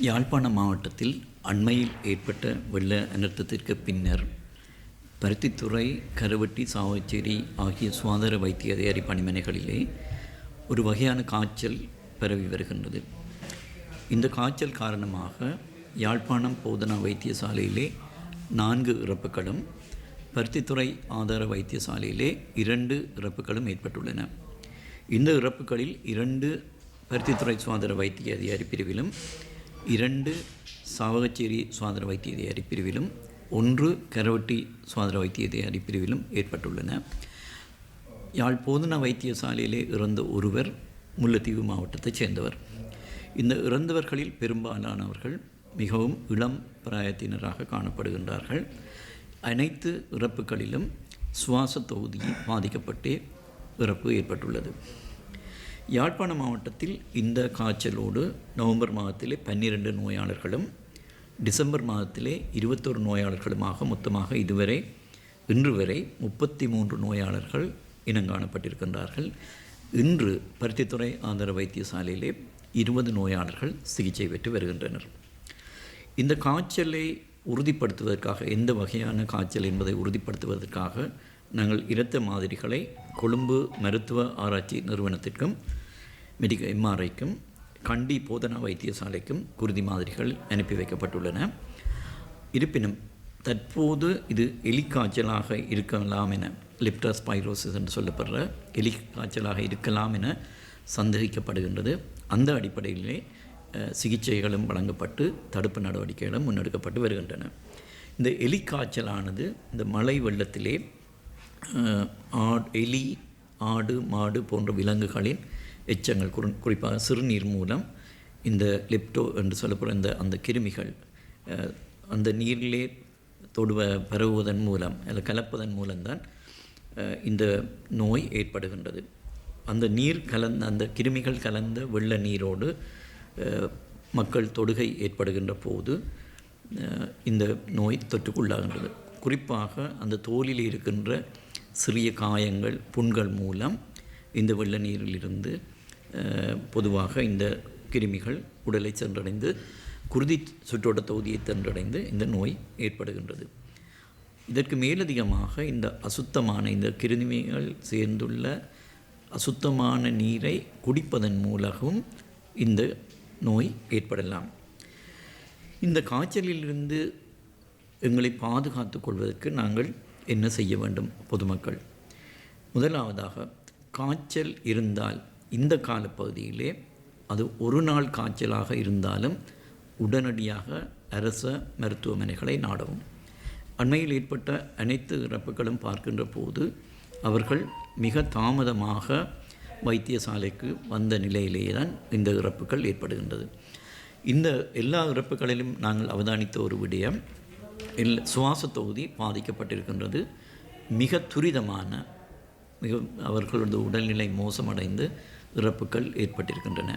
யாழ்ப்பாண மாவட்டத்தில் அண்மையில் ஏற்பட்ட வெள்ள அனர்த்தத்திற்கு பின்னர் பருத்தித்துறை, கருவட்டி, சாவச்சேரி ஆகிய சுகாதார வைத்திய அதிகாரி பணிமனைகளிலே ஒரு வகையான காய்ச்சல் பரவி வருகின்றது. இந்த காய்ச்சல் காரணமாக யாழ்ப்பாணம் போதனா வைத்தியசாலையிலே 4 இறப்புகளும், பருத்தித்துறை ஆதார வைத்தியசாலையிலே 2 இறப்புகளும் ஏற்பட்டுள்ளன. இந்த இறப்புகளில் 2 பருத்தித்துறை சுகாதார வைத்திய அதிகாரி பிரிவிலும், 2 சாவகச்சேரி சுகாதார வைத்திய அதிகாரி பிரிவிலும், 1 கரவட்டி சுகாதார வைத்திய அதிகாரி பிரிவிலும் ஏற்பட்டுள்ளன. யாழ் போதனா வைத்தியசாலையிலே இறந்த ஒருவர் முல்லைத்தீவு மாவட்டத்தைச் சேர்ந்தவர். இந்த இறந்தவர்களில் பெரும்பாலானவர்கள் மிகவும் இளம் பிராயத்தினராக காணப்படுகின்றார்கள். அனைத்து இறப்புகளிலும் சுவாச தொகுதி பாதிக்கப்பட்டே இறப்பு ஏற்பட்டுள்ளது. யாழ்ப்பாண மாவட்டத்தில் இந்த காய்ச்சலோடு நவம்பர் மாதத்திலே 12 நோயாளர்களும், டிசம்பர் மாதத்திலே 21 நோயாளர்களுமாக மொத்தமாக இதுவரை இன்று வரை 33 நோயாளர்கள் இனங்காணப்பட்டிருக்கின்றார்கள். இன்று பருத்தித்துறை ஆதார வைத்தியசாலையிலே 20 நோயாளர்கள் சிகிச்சை பெற்று வருகின்றனர். இந்த காய்ச்சலை உறுதிப்படுத்துவதற்காக, எந்த வகையான காய்ச்சல் என்பதை உறுதிப்படுத்துவதற்காக நாங்கள் இரத்த மாதிரிகளை கொழும்பு மருத்துவ ஆராய்ச்சி நிறுவனத்திற்கும், எம்ஆர்ஐக்கும், கண்டி போதனா வைத்தியசாலைக்கும் குருதி மாதிரிகள் அனுப்பி வைக்கப்பட்டுள்ளன. இருப்பினும் தற்போது இது எலிக்காய்ச்சலாக இருக்கலாம் என, லிப்டாஸ்பைரோசிஸ் என்று சொல்லப்படுற எலிக்காய்ச்சலாக இருக்கலாம் என சந்தேகிக்கப்படுகின்றது. அந்த அடிப்படையிலே சிகிச்சைகளும் வழங்கப்பட்டு தடுப்பு நடவடிக்கைகளும் முன்னெடுக்கப்பட்டு வருகின்றன. இந்த எலிக்காய்ச்சலானது இந்த மழை வெள்ளத்திலே எலி, ஆடு, மாடு போன்ற விலங்குகளின் எச்சங்கள், குறிப்பாக சிறுநீர் மூலம் இந்த லெப்டோ என்று சொல்லப்படுற அந்த கிருமிகள் அந்த நீரிலே பரவுவதன் மூலம் அல்லது கலப்பதன் மூலம்தான் இந்த நோய் ஏற்படுகின்றது. அந்த நீர் கலந்த, அந்த கிருமிகள் கலந்த வெள்ள நீரோடு மக்கள் தொடுகை ஏற்படுகின்ற போது இந்த நோய் தொற்றுக்குள்ளாகின்றது. குறிப்பாக அந்த தோலில் இருக்கின்ற சிறிய காயங்கள், புண்கள் மூலம் இந்த வெள்ள நீரிலிருந்து பொதுவாக இந்த கிருமிகள் உடலை சென்றடைந்து குருதி சுற்றோட்ட தொகுதியை சென்றடைந்து இந்த நோய் ஏற்படுகின்றது. இதற்கு மேலதிகமாக இந்த அசுத்தமான, இந்த கிருமிகள் சேர்ந்துள்ள அசுத்தமான நீரை குடிப்பதன் மூலமும் இந்த நோய் ஏற்படலாம். இந்த காய்ச்சலிலிருந்து எங்களை பாதுகாத்து கொள்வதற்கு நாங்கள் என்ன செய்ய வேண்டும்? பொதுமக்கள் முதலாவதாக, காய்ச்சல் இருந்தால் இந்த காலப்பகுதியிலே அது ஒரு நாள் காய்ச்சலாக இருந்தாலும் உடனடியாக அரச மருத்துவமனைகளை நாடவும். அண்மையில் ஏற்பட்ட அனைத்து இறப்புகளும் பார்க்கின்ற போது அவர்கள் மிக தாமதமாக வைத்தியசாலைக்கு வந்த நிலையிலேயே தான் இந்த இறப்புகள் ஏற்படுகின்றது. இந்த எல்லா இறப்புகளிலும் நாங்கள் அவதானித்த ஒரு விடயம், சுவாச தொகுதி பாதிக்கப்பட்டிருக்கின்றது. மிக துரிதமான, அவர்களது உடல்நிலை மோசமடைந்து இறப்புகள் ஏற்பட்டிருக்கின்றன.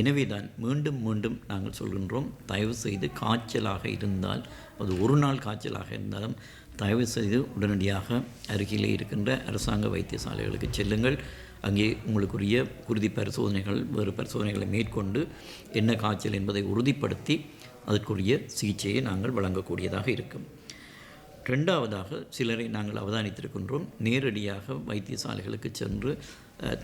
எனவே தான் மீண்டும் மீண்டும் நாங்கள் சொல்கின்றோம், தயவு செய்து காய்ச்சலாக இருந்தால், அது ஒரு நாள் காய்ச்சலாக இருந்தாலும் தயவு செய்து உடனடியாக அருகிலே இருக்கின்ற அரசாங்க வைத்தியசாலைகளுக்கு செல்லுங்கள். அங்கே உங்களுக்குரிய குருதி பரிசோதனைகள், வேறு பரிசோதனைகளை மேற்கொண்டு என்ன காய்ச்சல் என்பதை உறுதிப்படுத்தி அதற்குரிய சிகிச்சையை நாங்கள் வழங்கக்கூடியதாக இருக்கும். ரெண்டாவதாக, சிலரை நாங்கள் அவதானித்திருக்கின்றோம், நேரடியாக வைத்தியசாலைகளுக்கு சென்று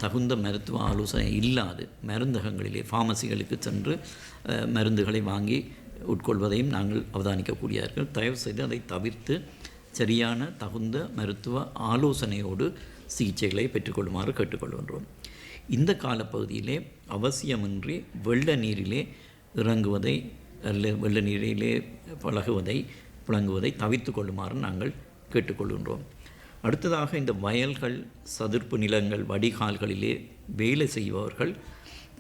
தகுந்த மருத்துவ ஆலோசனை இல்லாது மருந்தகங்களிலே, ஃபார்மசிகளுக்கு சென்று மருந்துகளை வாங்கி உட்கொள்வதையும் நாங்கள் அவதானிக்கக்கூடியார்கள். தயவு செய்து அதை தவிர்த்து சரியான தகுந்த மருத்துவ ஆலோசனையோடு சிகிச்சைகளை பெற்றுக்கொள்ளுமாறு கேட்டுக்கொள்கின்றோம். இந்த காலப்பகுதியிலே அவசியமின்றி வெள்ள நீரிலே இறங்குவதை அல்ல வெள்ள நீரிலே புழங்குவதை தவிர்த்து கொள்ளுமாறு நாங்கள் கேட்டுக்கொள்கின்றோம். அடுத்ததாக, இந்த வயல்கள், சதுர்ப்பு நிலங்கள், வடிகால்களிலே வேலை செய்பவர்கள்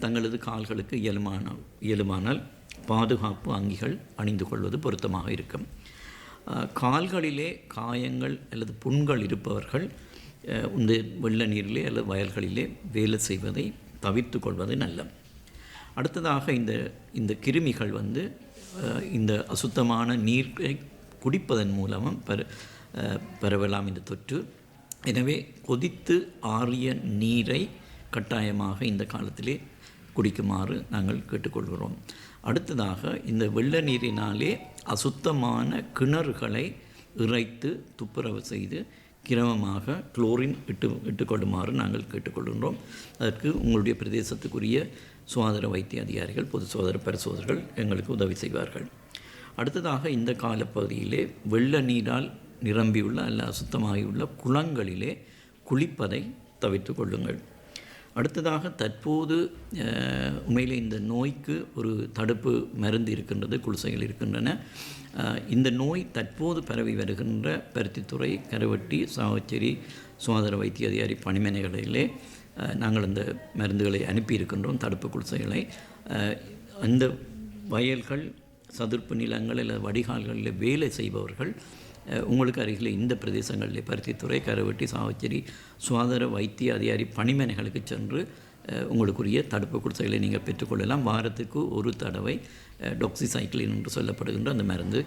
தங்களது கால்களுக்கு இயலுமானால் பாதுகாப்பு அங்கிகள் அணிந்து கொள்வது பொருத்தமாக இருக்கும். கால்களிலே காயங்கள் அல்லது புண்கள் இருப்பவர்கள் இந்த வெள்ள நீரிலே அல்லது வயல்களிலே வேலை செய்வதை தவிர்த்து கொள்வது நல்லது. அடுத்ததாக, இந்த கிருமிகள் இந்த அசுத்தமான நீரை குடிப்பதன் மூலமும் பரவலாம் இந்த தொற்று. எனவே கொதித்து ஆறிய நீரை கட்டாயமாக இந்த காலத்திலே குடிக்குமாறு நாங்கள் கேட்டுக்கொள்கிறோம். அடுத்ததாக இந்த வெள்ள நீரினாலே அசுத்தமான கிணறுகளை இறைத்து துப்புரவு செய்து கிரமமாக குளோரின் இட்டுக்கொள்ளுமாறு நாங்கள் கேட்டுக்கொள்கின்றோம். அதற்கு உங்களுடைய பிரதேசத்துக்குரிய சுகாதார வைத்திய அதிகாரிகள், பொது சுகாதார பரிசோதகர்கள் எங்களுக்கு உதவி செய்வார்கள். அடுத்ததாக இந்த காலப்பகுதியிலே வெள்ள நீரால் நிரம்பியுள்ள அல்ல அசுத்தமாகியுள்ள குளங்களிலே குளிப்பதை தவிர்த்து கொள்ளுங்கள். அடுத்ததாக தற்போது உண்மையிலே இந்த நோய்க்கு ஒரு தடுப்பு மருந்து இருக்கின்றது, குளிசைகள் இருக்கின்றன. இந்த நோய் தற்போது பரவி வருகின்ற பருத்தித்துறை, கருவட்டி, சாவச்சேரி சுகாதார வைத்திய அதிகாரி பணிமனைகளிலே நாங்கள் அந்த மருந்துகளை அனுப்பியிருக்கின்றோம், தடுப்பு குளிசைகளை. அந்த வயல்கள், சதுர்ப்பு நிலங்கள் அல்லது வடிகால்களில் வேலை செய்பவர்கள் உங்களுக்கு அருகில் இந்த பிரதேசங்களில் பருத்தித்துறை, கருவட்டி, சாவச்சேரி சுகாதார வைத்திய அதிகாரி பணிமனைகளுக்கு சென்று உங்களுக்குரிய தடுப்பு குடிசைகளை நீங்கள் பெற்றுக்கொள்ளலாம். வாரத்துக்கு ஒரு தடவை டாக்ஸிசைக்ளின் என்று சொல்லப்படுகின்ற அந்த மருந்து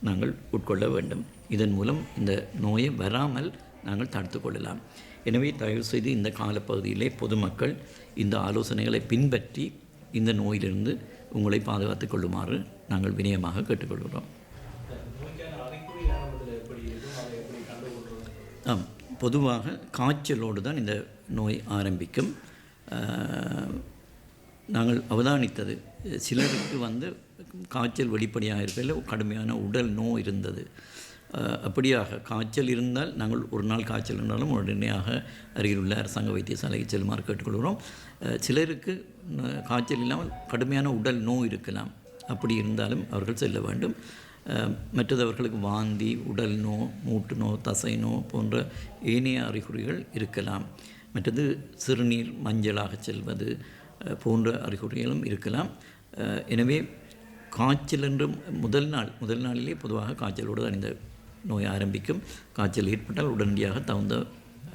நாங்கள் உட்கொள்ள வேண்டும். இதன் மூலம் இந்த நோயை வராமல் நாங்கள் தடுத்து கொள்ளலாம். எனவே தயவுசெய்து இந்த காலப்பகுதியிலே பொதுமக்கள் இந்த ஆலோசனைகளை பின்பற்றி இந்த நோயிலிருந்து உங்களை பாதுகாத்துக் கொள்ளுமாறு நாங்கள் வினயமாக கேட்டுக்கொள்கிறோம். பொதுவாக காய்ச்சலோடு தான் இந்த நோய் ஆரம்பிக்கும். நாங்கள் அவதானித்தது சிலருக்கு காய்ச்சல் வெளிப்படையாக இருக்கையில் கடுமையான உடல் நோய் இருந்தது. அப்படியாக காய்ச்சல் இருந்தால் நாங்கள் ஒரு நாள் காய்ச்சல் இருந்தாலும் உடனடியாக அருகில் உள்ள அரசாங்க வைத்தியசாலைக்கு செல்லுமாறு கேட்டுக்கொள்கிறோம். சிலருக்கு காய்ச்சல் இல்லாமல் கடுமையான உடல் நோய் இருக்கலாம். அப்படி இருந்தாலும் அவர்கள் செல்ல வேண்டும். மற்றது அவர்களுக்கு வாந்தி, உடல் நோ, மூட்டு நோ, தசை நோ போன்ற ஏனைய அறிகுறிகள் இருக்கலாம். மற்றது சிறுநீர் மஞ்சளாக செல்வது போன்ற அறிகுறிகளும் இருக்கலாம். எனவே காய்ச்சல் என்று முதல் நாளிலே பொதுவாக காய்ச்சலோடு தான் இந்த நோய் ஆரம்பிக்கும். காய்ச்சல் ஏற்பட்டால் உடனடியாக தகுந்த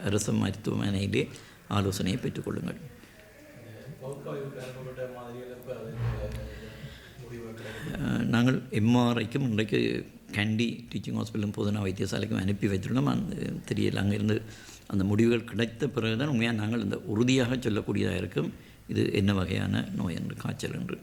அரசு மருத்துவமனையிலே ஆலோசனையை பெற்றுக்கொள்ளுங்கள். நாங்கள் எம்ஆர்ஐக்கும் இன்றைக்கு கேண்டி டீச்சிங் ஹாஸ்பிட்டலும் போதனா வைத்தியசாலைக்கும் அனுப்பி வைத்துள்ளோம். தெரியல, அங்கேருந்து அந்த முடிவுகள் கிடைத்த பிறகு தான் உண்மையாக நாங்கள் இந்த உறுதியாக சொல்லக்கூடியதாக இருக்கும் இது என்ன வகையான நோய் என்று, காய்ச்சல் என்று.